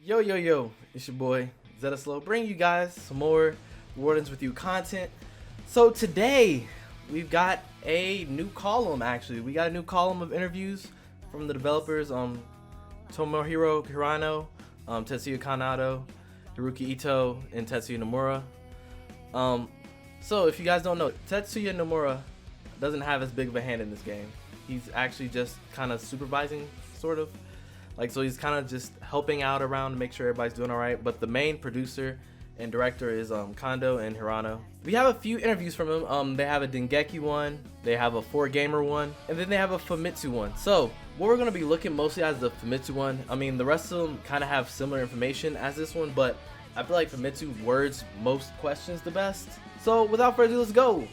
Yo, yo, yo, it's your boy, Zeta Slow, bringing you guys some more Wardens with You content. So today, we've got a new column, actually. We got a new column of interviews from the developers, Tomohiro Hirano, Tetsuya Kanado, Hiroki Ito, and Tetsuya Nomura. So if you guys don't know, Tetsuya Nomura doesn't have as big of a hand in this game. He's actually just kind of supervising, sort of. So he's kind of just helping out around to make sure everybody's doing all right. But the main producer and director is Kondo and Hirano. We have a few interviews from him. They have a Dengeki one, they have a 4Gamer one, and then they have a Famitsu one. So what we're going to be looking mostly at is the Famitsu one. I mean, the rest of them kind of have similar information as this one, but I feel like Famitsu words most questions the best. So without further ado, let's go.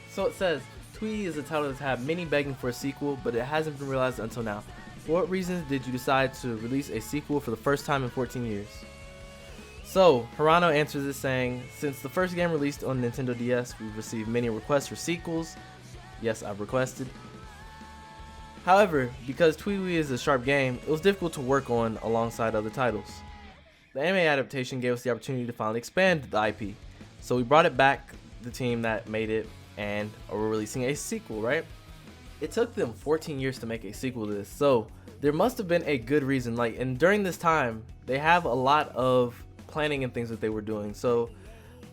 So it says, TWEWY is a title that's had many begging for a sequel, but it hasn't been realized until now. For what reasons did you decide to release a sequel for the first time in 14 years? So, Hirano answers this saying, since the first game released on Nintendo DS, we've received many requests for sequels. Yes, I've requested. However, because TWEWY is a sharp game, it was difficult to work on alongside other titles. The anime adaptation gave us the opportunity to finally expand the IP. So we brought it back, the team that made it, and we're releasing a sequel, right? It took them 14 years to make a sequel to this, so there must have been a good reason. And during this time, they have a lot of planning and things that they were doing. So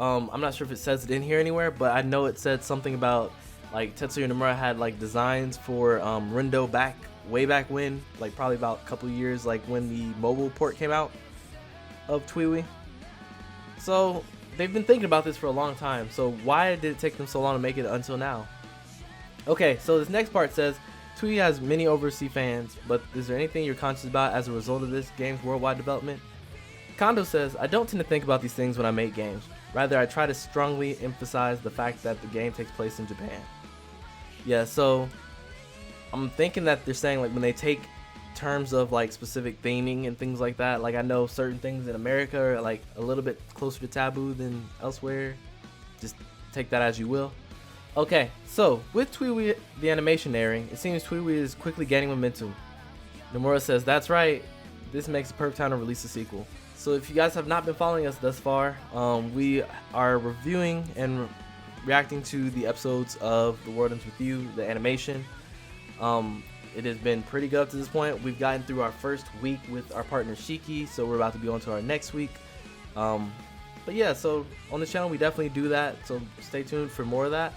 I'm not sure if it says it in here anywhere, but I know it said something about Tetsuya Nomura had designs for Rindo way back when, probably about a couple years when the mobile port came out of TWEWY. So they've been thinking about this for a long time. So why did it take them so long to make it until now? Okay, so this next part says, TWEWY has many overseas fans, but is there anything you're conscious about as a result of this game's worldwide development? Kondo says, I don't tend to think about these things when I make games. Rather, I try to strongly emphasize the fact that the game takes place in Japan. Yeah, so I'm thinking that they're saying when they take terms of specific theming and things like that, I know certain things in America are a little bit closer to taboo than elsewhere. Just take that as you will. Okay, so with TWEWY, the animation airing, it seems TWEWY is quickly gaining momentum. Nomura says, that's right, this makes the perfect time to release a sequel. So if you guys have not been following us thus far, we are reviewing and reacting to the episodes of The Wardens with You, the animation. It has been pretty good up to this point. We've gotten through our first week with our partner Shiki, so we're about to be on to our next week. But yeah, so on the channel we definitely do that, so stay tuned for more of that.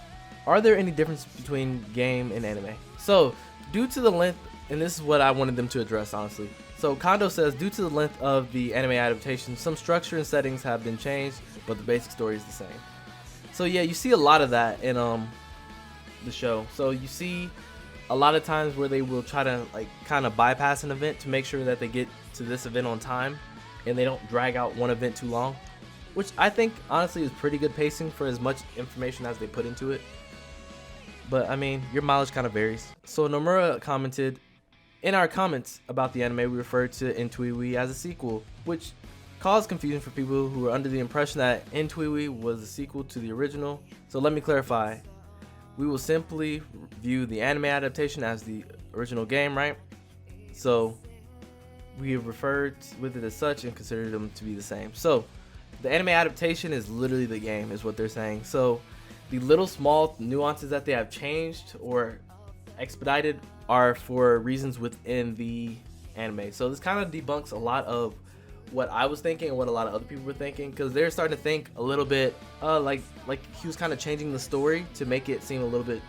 Are there any differences between game and anime? So, due to the length, and this is what I wanted them to address, honestly. So, Kondo says, due to the length of the anime adaptation, some structure and settings have been changed, but the basic story is the same. So yeah, you see a lot of that in the show. So you see a lot of times where they will try to kind of bypass an event to make sure that they get to this event on time, and they don't drag out one event too long, which I think honestly is pretty good pacing for as much information as they put into it. But I mean, your mileage kind of varies. So Nomura commented, in our comments about the anime, we referred to TWEWY as a sequel, which caused confusion for people who were under the impression that TWEWY was a sequel to the original. So let me clarify. We will simply view the anime adaptation as the original game, right? So we have referred with it as such and considered them to be the same. So the anime adaptation is literally the game, is what they're saying. So the little small nuances that they have changed or expedited are for reasons within the anime. So this kind of debunks a lot of what I was thinking and what a lot of other people were thinking, because they're starting to think a little bit like he was kind of changing the story to make it seem a little bit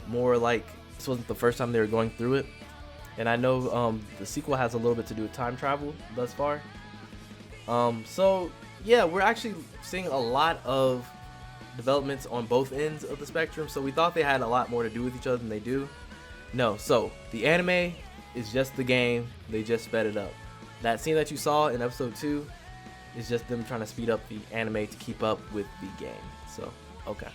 more like this wasn't the first time they were going through it. And I know the sequel has a little bit to do with time travel thus far. So yeah, we're actually seeing a lot of developments on both ends of the spectrum, so we thought they had a lot more to do with each other than they do. No, so the anime is just the game, they just sped it up. That scene that you saw in episode 2 is just them trying to speed up the anime to keep up with the game. So, okay.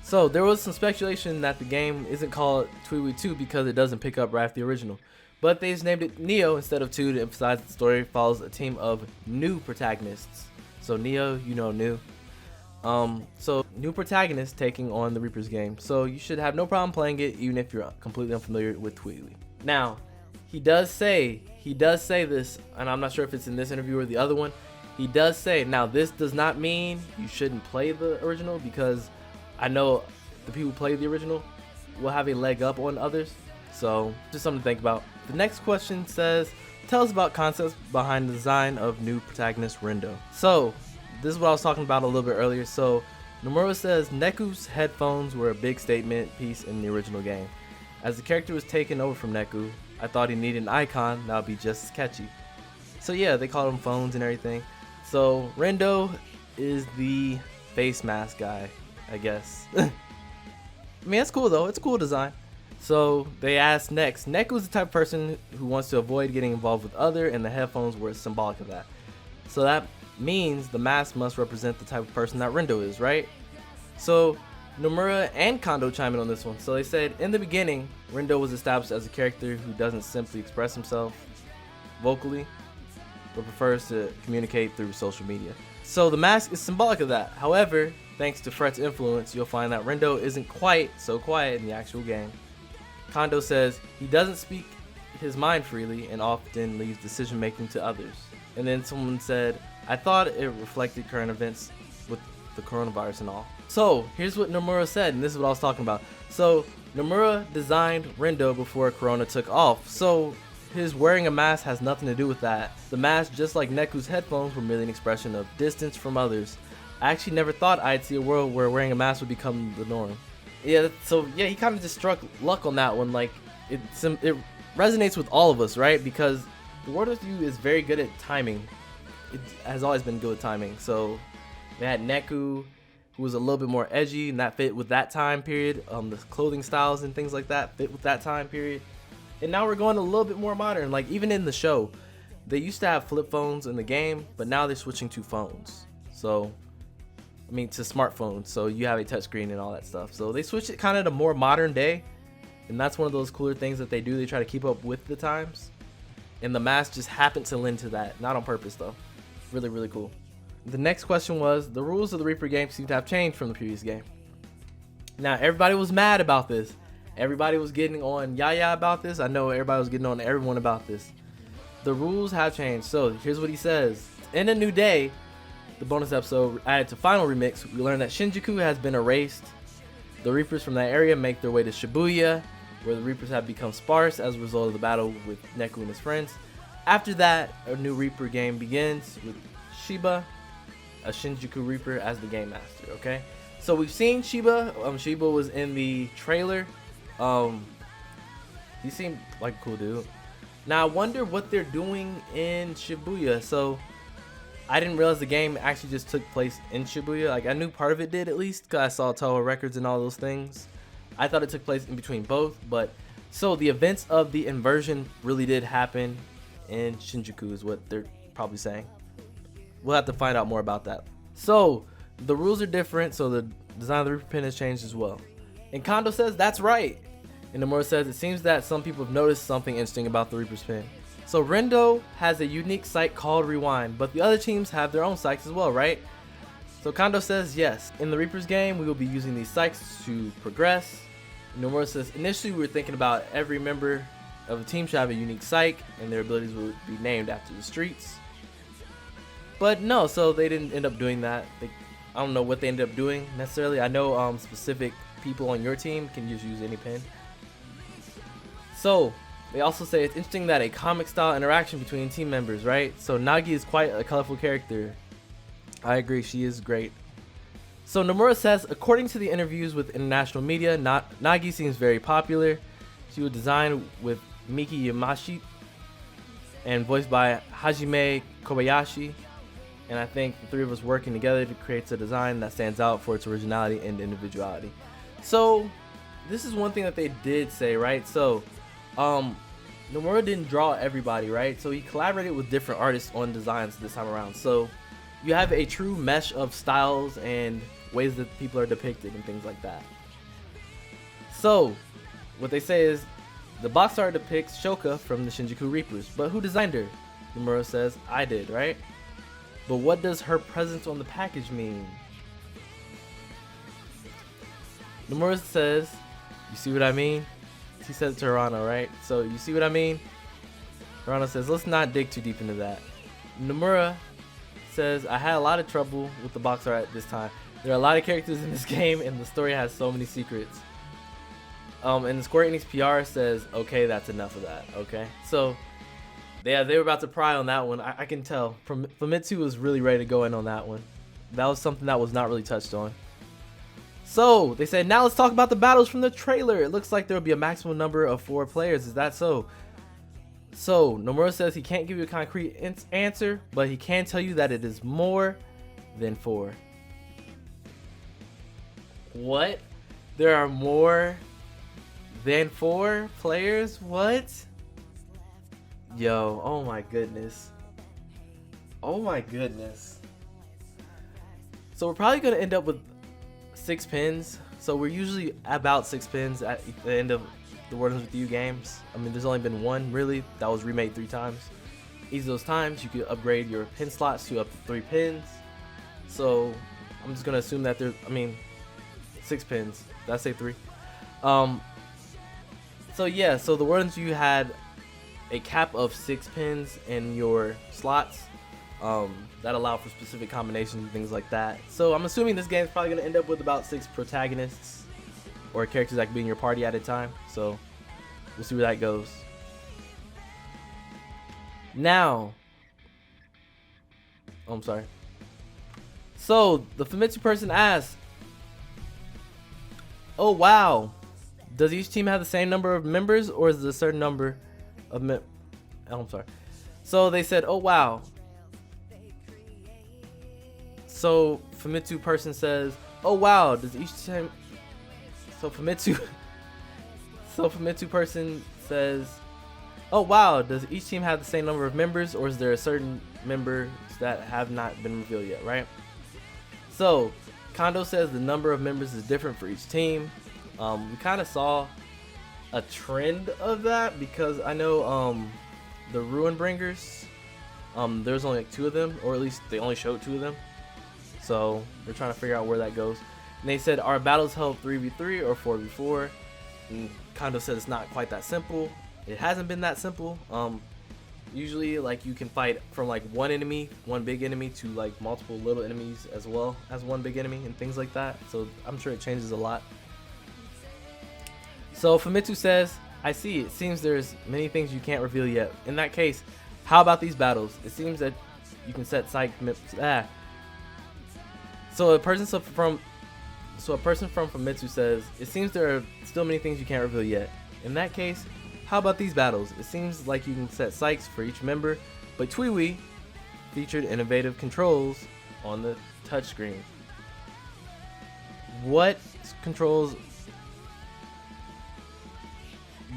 So there was some speculation that the game isn't called TWEWY 2 because it doesn't pick up right after the original, but they just named it Neo instead of 2 to emphasize that the story follows a team of new protagonists. So Neo, new. So new protagonists taking on the Reaper's game. So you should have no problem playing it even if you're completely unfamiliar with TWEWY. Now, he does say this, and I'm not sure if it's in this interview or the other one. He does say, now this does not mean you shouldn't play the original, because I know the people who play the original will have a leg up on others. So just something to think about. The next question says, tell us about concepts behind the design of new protagonist Rendo. So this is what I was talking about a little bit earlier. So Nomura says Neku's headphones were a big statement piece in the original game. As the character was taken over from Neku, I thought he needed an icon that would be just as catchy. So yeah, they called them phones and everything. So Rendo is the face mask guy, I guess. I mean, that's cool though. It's a cool design. So they asked next, Neku's the type of person who wants to avoid getting involved with other, and the headphones were symbolic of that. So that means the mask must represent the type of person that Rendo is, right? So Nomura and Kondo chime in on this one. So they said, in the beginning, Rendo was established as a character who doesn't simply express himself vocally, but prefers to communicate through social media. So the mask is symbolic of that. However, thanks to Fret's influence, you'll find that Rendo isn't quite so quiet in the actual game. Kondo says he doesn't speak his mind freely and often leaves decision making to others. And then someone said, I thought it reflected current events with the coronavirus and all. So here's what Nomura said, and this is what I was talking about. So Nomura designed Rendo before Corona took off. So his wearing a mask has nothing to do with that. The mask, just like Neku's headphones, were merely an expression of distance from others. I actually never thought I'd see a world where wearing a mask would become the norm. Yeah, so yeah, he kind of just struck luck on that one. Like, it resonates with all of us, right? Because the World of You is very good at timing. It has always been good with timing. So they had Neku, who was a little bit more edgy, and that fit with that time period. The clothing styles and things like that fit with that time period. And now we're going a little bit more modern. Like, even in the show, they used to have flip phones in the game, but now they're switching to phones. So, I mean, to smartphones. So you have a touchscreen and all that stuff. So they switched it kind of to more modern day. And that's one of those cooler things that they do. They try to keep up with the times. And the mask just happened to lend to that. Not on purpose, though. Really, really cool. The next question was, the rules of the Reaper game seem to have changed from the previous game. Now, everybody was mad about this. Everybody was getting on Yaya about this. I know everybody was getting on everyone about this. The rules have changed. So here's what he says. In A New Day, the bonus episode added to Final Remix, we learned that Shinjuku has been erased. The Reapers from that area make their way to Shibuya, where the Reapers have become sparse as a result of the battle with Neku and his friends. After that, a new Reaper game begins with Shiba, a Shinjuku Reaper, as the game master, okay? So we've seen Shiba. Shiba was in the trailer. He seemed like a cool dude. Now I wonder what they're doing in Shibuya. So I didn't realize the game actually just took place in Shibuya. Like, I knew part of it did, at least, because I saw Toho Records and all those things. I thought it took place in between both, but so the events of the inversion really did happen in Shinjuku is what they're probably saying. We'll have to find out more about that. So the rules are different, so the design of the Reaper pin has changed as well. And Kondo says that's right. And Nomura says it seems that some people have noticed something interesting about the Reaper's pin. So Rendo has a unique site called Rewind, but the other teams have their own sites as well, right? So Kondo says yes. In the Reaper's game, we will be using these sites to progress. And Nomura says initially we were thinking about every member of a team should have a unique psych, and their abilities would be named after the streets. But no, so they didn't end up doing that. I don't know what they ended up doing necessarily. I know specific people on your team can just use any pin. So they also say it's interesting that a comic style interaction between team members, right? So Nagi is quite a colorful character. I agree, she is great. So Nomura says, according to the interviews with international media, Nagi seems very popular. She was designed with Miki Yamashi and voiced by Hajime Kobayashi. And I think the three of us working together to create a design that stands out for its originality and individuality. So this is one thing that they did say, right? So Nomura didn't draw everybody, right? So he collaborated with different artists on designs this time around. So you have a true mesh of styles and ways that people are depicted and things like that. So what they say is the box art depicts Shoka from the Shinjuku Reapers, but who designed her? Nomura says, I did, right? But what does her presence on the package mean? Nomura says, you see what I mean? He said Toronto, right? So you see what I mean? Rana says, let's not dig too deep into that. Nomura says, I had a lot of trouble with the box art at this time. There are a lot of characters in this game, and the story has so many secrets. And the Square Enix PR says, okay, that's enough of that. Okay, so yeah, they were about to pry on that one. I can tell. Famitsu was really ready to go in on that one. That was something that was not really touched on. So they said, now let's talk about the battles from the trailer. It looks like there will be a maximum number of 4 players. Is that so? So Nomura says he can't give you a concrete answer, but he can tell you that it is more than 4. What? There are more than 4 players? What? Yo, oh my goodness. Oh my goodness. So we're probably going to end up with 6 pins. So we're usually about 6 pins at the end of the Wordings with You games. I mean, there's only been one really that was remade 3 times. Each of those times you could upgrade your pin slots to up to 3 pins. So I'm just going to assume that there's, 6 pins. Did I say 3? So yeah, so the Wordings you had a cap of 6 pins in your slots that allow for specific combinations and things like that. So I'm assuming this game is probably going to end up with about 6 protagonists or characters that can be in your party at a time. So we'll see where that goes. Now, oh, I'm sorry. So the Famitsu person asks, oh wow, does each team have the same number of members, or is it a certain number of oh, I'm sorry. So they said, oh wow. So Famitsu person says, oh wow, does each team, so Famitsu person says, oh wow, does each team have the same number of members, or is there a certain members that have not been revealed yet, right? So Kondo says the number of members is different for each team. We kind of saw a trend of that because I know the Ruin Bringers, there's only like 2 of them, or at least they only showed 2 of them. So they're trying to figure out where that goes. And they said, are battles held 3v3 or 4v4? And Kondo said it's not quite that simple. It hasn't been that simple. Usually like you can fight from like one big enemy to like multiple little enemies as well as one big enemy and things like that. So I'm sure it changes a lot. So Famitsu says, I see, it seems there's many things you can't reveal yet. In that case, how about these battles? It seems that you can set psych So a person from Famitsu says, it seems there are still many things you can't reveal yet. In that case, how about these battles? It seems like you can set psychs for each member, but TWEWY featured innovative controls on the touchscreen. What controls?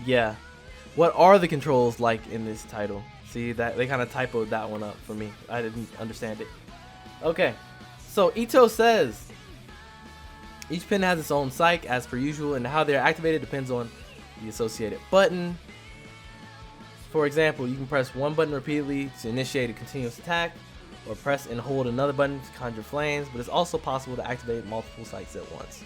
Yeah. What are the controls like in this title? See, that they kind of typoed that one up for me. I didn't understand it. Okay. So Ito says, each pin has its own psych as per usual, and how they're activated depends on the associated button. For example, you can press one button repeatedly to initiate a continuous attack, or press and hold another button to conjure flames, but it's also possible to activate multiple psychs at once.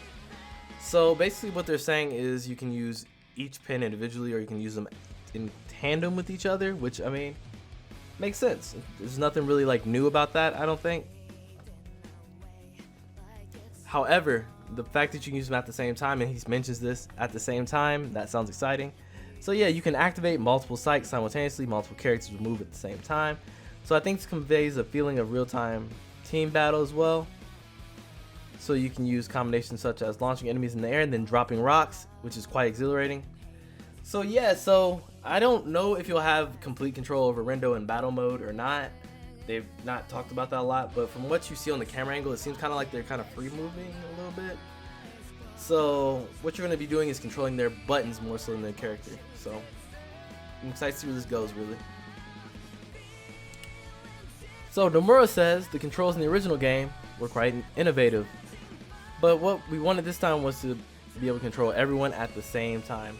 So basically what they're saying is you can use each pin individually, or you can use them in tandem with each other, which, I mean, makes sense. There's nothing really like new about that, I don't think. However, the fact that you can use them at the same time, and he mentions this at the same time, that sounds exciting. So yeah, you can activate multiple psychs simultaneously, multiple characters will move at the same time. So I think this conveys a feeling of real-time team battle as well. So you can use combinations such as launching enemies in the air and then dropping rocks, which is quite exhilarating. So yeah, so I don't know if you'll have complete control over Rendo in battle mode or not. They've not talked about that a lot, but from what you see on the camera angle, it seems kind of like they're kind of free moving a little bit. So what you're going to be doing is controlling their buttons more so than their character. So I'm excited to see where this goes, really. So Nomura says the controls in the original game were quite innovative, but what we wanted this time was to be able to control everyone at the same time.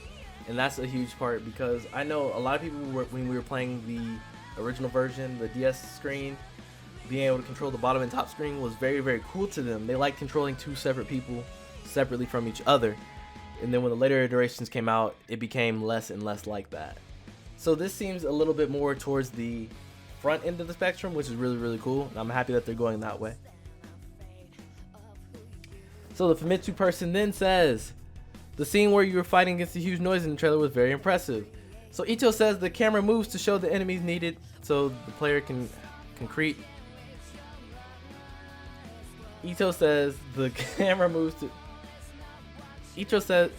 And that's a huge part, because I know a lot of people when we were playing the original version, the DS screen, being able to control the bottom and top screen was very, very cool to them. They liked controlling 2 separate people separately from each other. And then when the later iterations came out, it became less and less like that. So this seems a little bit more towards the front end of the spectrum, which is really, really cool. And I'm happy that they're going that way. So the Famitsu person then says, the scene where you were fighting against the huge noise in the trailer was very impressive. So Ito says the camera moves to show the enemies needed so the player can concrete. Ito says the camera moves to Ito says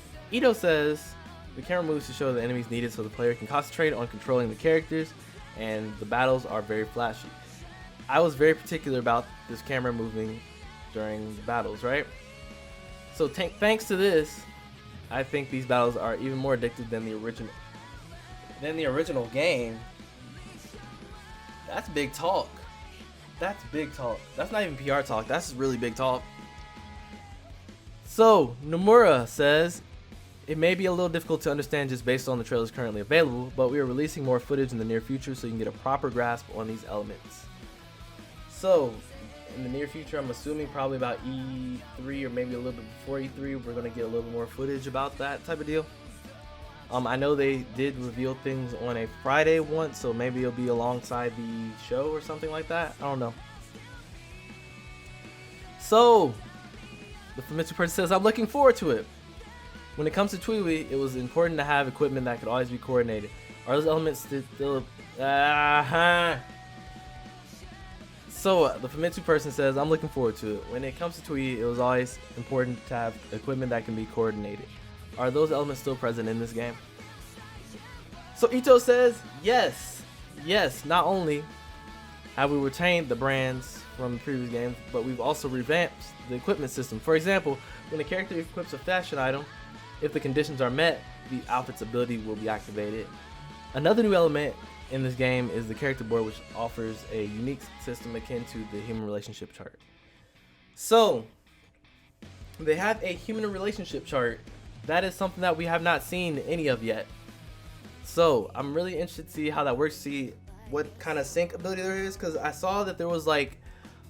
the camera moves to show the enemies needed so the player can concentrate on controlling the characters, and the battles are very flashy. I was very particular about this camera moving during the battles, right? So thanks to this, I think these battles are even more addictive than the original game. That's big talk. That's big talk. That's not even PR talk. That's really big talk. So Nomura says, it may be a little difficult to understand just based on the trailers currently available, but we are releasing more footage in the near future so you can get a proper grasp on these elements. So in the near future, I'm assuming probably about E3 or maybe a little bit before E3, we're going to get a little more footage about that type of deal. I know they did reveal things on a Friday once, so maybe it'll be alongside the show or something like that. I don't know. So the Famitsu person says, I'm looking forward to it. When it comes to TWEWY, it was important to have equipment that could always be coordinated. Are those elements still... So the Famitsu person says, I'm looking forward to it. When it comes to TWEWY, it was always important to have equipment that can be coordinated. Are those elements still present in this game? So Ito says, yes. Yes, not only have we retained the brands from the previous games, but we've also revamped the equipment system. For example, when a character equips a fashion item, if the conditions are met, the outfit's ability will be activated. Another new element in this game is the character board, which offers a unique system akin to the human relationship chart. So they have a human relationship chart. That is something that we have not seen any of yet. So I'm really interested to see how that works, see what kind of sync ability there is, because I saw that there was like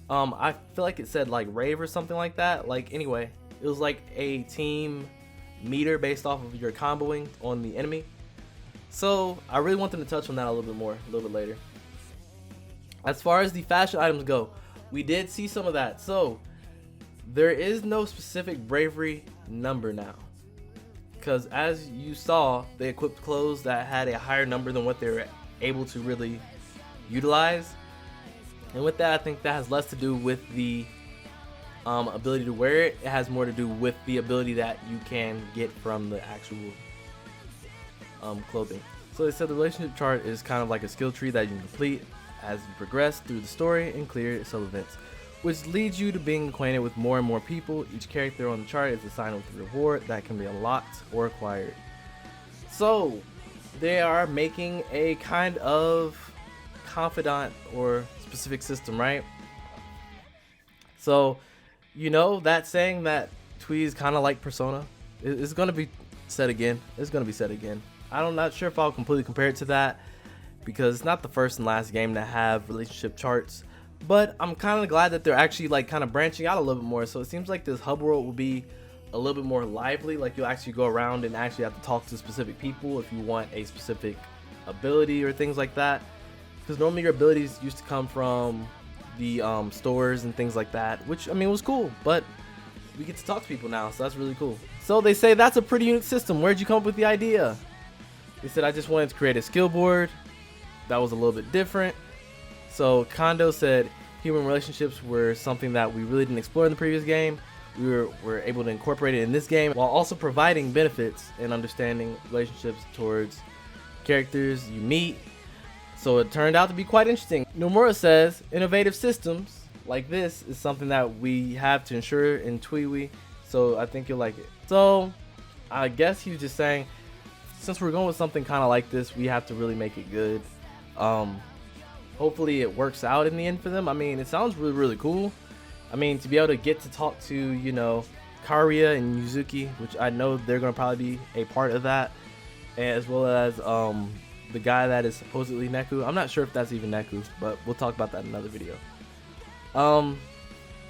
I feel like it said like rave or something like that. Like anyway, it was like a team meter based off of your comboing on the enemy. So I really want them to touch on that a little bit more a little bit later. As far as the fashion items go, we did see some of that. So there is no specific bravery number now, because as you saw, they equipped clothes that had a higher number than what they were able to really utilize. And with that, I think that has less to do with the ability to wear it. It has more to do with the ability that you can get from the actual clothing. So they said the relationship chart is kind of like a skill tree that you can complete as you progress through the story and clear sub events, which leads you to being acquainted with more and more people. Each character on the chart is assigned with a reward that can be unlocked or acquired. So they are making a kind of confidant or specific system, right? So you know that saying that TWEWY is kind of like Persona, it's going to be said again. It's going to be said again. I'm not sure if I'll completely compare it to that, because it's not the first and last game to have relationship charts, but I'm kind of glad that they're actually like kind of branching out a little bit more. So it seems like this hub world will be a little bit more lively. Like you'll actually go around and actually have to talk to specific people if you want a specific ability or things like that, because normally your abilities used to come from the stores and things like that, which I mean was cool, but we get to talk to people now, so that's really cool. So they say that's a pretty unique system. Where'd you come up with the idea? They said, I just wanted to create a skill board that was a little bit different. So Kondo said human relationships were something that we really didn't explore in the previous game. We were able to incorporate it in this game while also providing benefits and understanding relationships towards characters you meet. So it turned out to be quite interesting. Nomura says innovative systems like this is something that we have to ensure in TWEWY, so I think you'll like it. So I guess he was just saying, since we're going with something kind of like this, we have to really make it good. Hopefully it works out in the end for them. I mean, it sounds really, really cool. I mean, to be able to get to talk to, you know, Karia and Yuzuki, which I know they're going to probably be a part of that, as well as the guy that is supposedly Neku. I'm not sure if that's even Neku, but we'll talk about that in another video.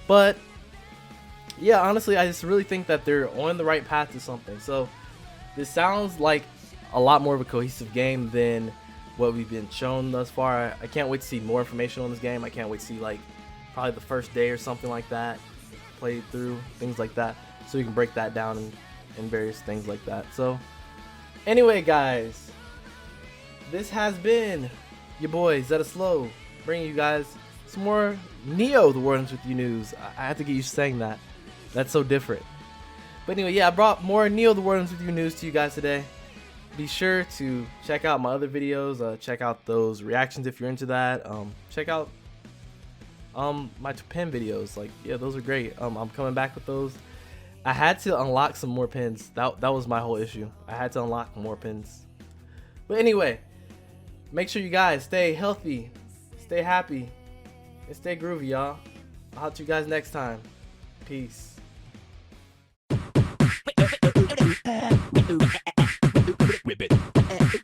But yeah, honestly, I just really think that they're on the right path to something. So this sounds like a lot more of a cohesive game than what we've been shown thus far. I can't wait to see more information on this game. I can't wait to see like probably the first day or something like that, play through things like that, so we can break that down and various things like that. So anyway, guys, this has been your boy Zeta Slow, bringing you guys some more Neo the Wardens with You news. I have to get used to saying that. That's so different. But anyway, yeah, I brought more Neo the Wardens with You news to you guys today. Be sure to check out my other videos. Check out those reactions if you're into that. Check out my pin videos. Like, yeah, those are great. I'm coming back with those. I had to unlock some more pins. That was my whole issue. I had to unlock more pins. But anyway, make sure you guys stay healthy, stay happy, and stay groovy, y'all. I'll talk to you guys next time. Peace. Whip it.